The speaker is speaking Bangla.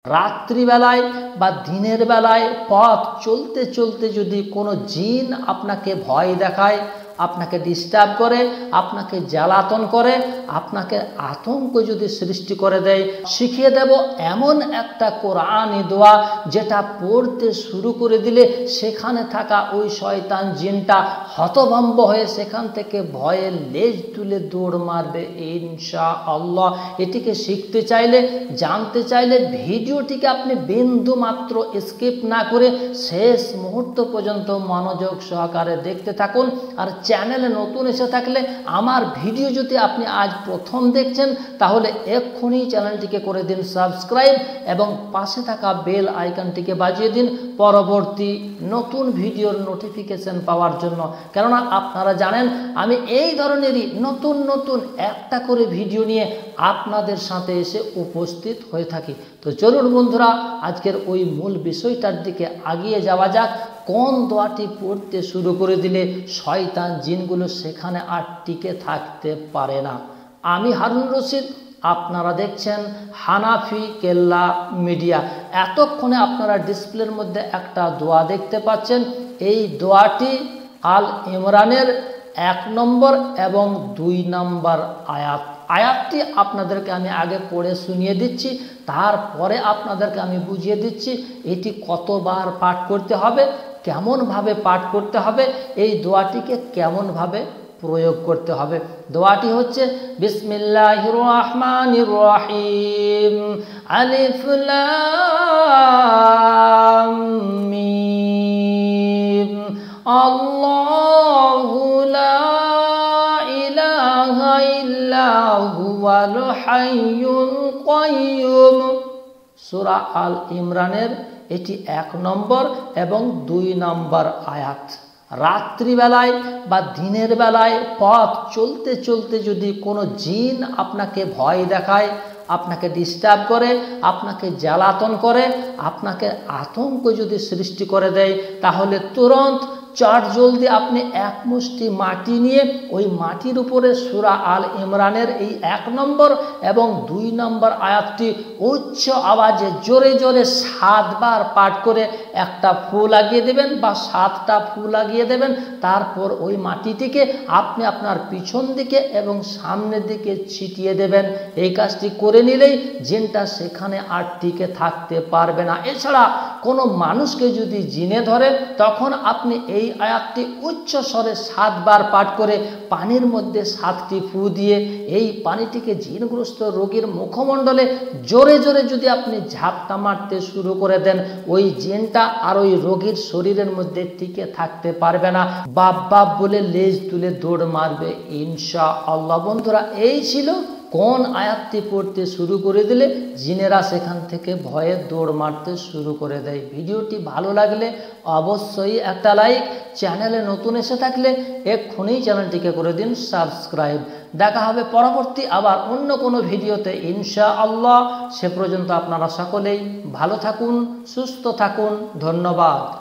রাত্রিবেলায় বা দিনের বেলায় পথ চলতে চলতে যদি কোনো জিন আপনাকে ভয় দেখায়, আপনাকে ডিস্টার্ব করে, আপনাকে জ্বালাতন করে, আপনাকে আতঙ্ক যদি সৃষ্টি করে দেয়, শিখিয়ে দেব এমন একটা কোরআনি দোয়া যেটা পড়তে শুরু করে দিলে সেখানে থাকা ওই শয়তান জিনটা হতভম্ব হয়ে সেখান থেকে ভয়ে লেজ তুলে দৌড় মারবে ইনশাআল্লাহ। এটিকে শিখতে চাইলে, জানতে চাইলে ভিডিওটিকে আপনি বিন্দু মাত্র স্কিপ না করে শেষ মুহূর্ত পর্যন্ত মনোযোগ সহকারে দেখতে থাকুন। আর চ্যানেলে নতুন এসে থাকলে, আমার ভিডিও যদি আপনি আজ প্রথম দেখছেন, তাহলে এক্ষুনি চ্যানেলটিকে করে দিন সাবস্ক্রাইব এবং পাশে থাকা বেল আইকনটিকে বাজিয়ে দিন পরবর্তী নতুন ভিডিওর নোটিফিকেশন পাওয়ার জন্য। কেননা আপনারা জানেন আমি এই ধরনেরই নতুন নতুন একটা করে ভিডিও নিয়ে আপনাদের সাথে এসে উপস্থিত হয়ে থাকি। তো চলুন বন্ধুরা, আজকের ওই মূল বিষয়টার দিকে আগিয়ে যাওয়া যাক। কোন দোয়াটি পড়তে শুরু করে দিলে শয়তান জিনগুলো সেখানে আর টিকে থাকতে পারে না। আমি হারুন রশিদ, আপনারা দেখছেন হানাফি কেল্লা মিডিয়া। এতক্ষণে আপনারা ডিসপ্লের মধ্যে একটা দোয়া দেখতে পাচ্ছেন। এই দোয়াটি আল ইমরানের 1 নম্বর এবং 2 নম্বর আয়াতটি আপনাদেরকে আমি আগে পড়ে শুনিয়ে দিচ্ছি, তারপরে আপনাদেরকে আমি বুঝিয়ে দিচ্ছি এটি কতবার পাঠ করতে হবে, কেমনভাবে পাঠ করতে হবে, এই দোয়াটিকে কেমনভাবে প্রয়োগ করতে হবে। দোয়াটি হচ্ছে বিসমিল্লাহির রহমানির রহিম, আলিফ লাম মিম, আল্লাহু লা ইলাহা ইল্লা হুয়াল হাইয়ুল কাইয়্যুম। সূরা আল ইমরানের এটি 1 নম্বর এবং 2 নম্বর আয়াত। রাত্রিবেলায় বা দিনের বেলায় পথ চলতে চলতে যদি কোনো জিন আপনাকে ভয় দেখায়, আপনাকে ডিস্টার্ব করে, আপনাকে জ্বালাতন করে, আপনাকে আতঙ্ক যদি সৃষ্টি করে দেয়, তাহলে তুরন্ত চট জলদি আপনি 1 মুষ্টি মাটি নিয়ে ওই মাটির উপরে সূরা আল ইমরানের এই 1 নম্বর এবং 2 নম্বর আয়াতটি উচ্চ আওয়াজে জোরে জোরে 7 বার পাঠ করে একটা ফু লাগিয়ে দেবেন বা 7টা ফু লাগিয়ে দেবেন। তারপর ওই মাটিটিকে আপনি আপনার পিছন দিকে এবং সামনের দিকে ছিটিয়ে দেবেন। এই কাজটি করে নিলেই জিনটা সেখানে আর টিকে থাকতে পারবে না। এছাড়া কোনো মানুষকে যদি জিনে ধরে, তখন আপনি এই আয়াতটি উচ্চ স্বরে 7 বার পাঠ করে পানির মধ্যে 7টি ফু দিয়ে এই পানিটিকে জিনগ্রস্ত রোগীর মুখমণ্ডলে জোরে জোরে যদি আপনি ঝাপটা মারতে শুরু করে দেন, ওই জিনটা আর ওই রোগীর শরীরের মধ্যে টিকে থাকতে পারবে না, বাপ বাপ বলে লেজ তুলে দৌড় মারবে ইনশাআল্লাহ। বন্ধুরা, এই ছিল কোন আয়াতটি পড়তে শুরু করে দিলে জিনেরা সেখান থেকে ভয়ে দৌড় মারতে শুরু করে দেয়। ভিডিওটি ভালো লাগলে অবশ্যই একটা লাইক, চ্যানেলে নতুন এসে থাকলে এক্ষুনি চ্যানেলটিকে করে দিন সাবস্ক্রাইব। দেখা হবে পরবর্তী আবার অন্য কোনো ভিডিওতে ইনশাআল্লাহ। সে পর্যন্ত আপনারা সকলেই ভালো থাকুন, সুস্থ থাকুন। ধন্যবাদ।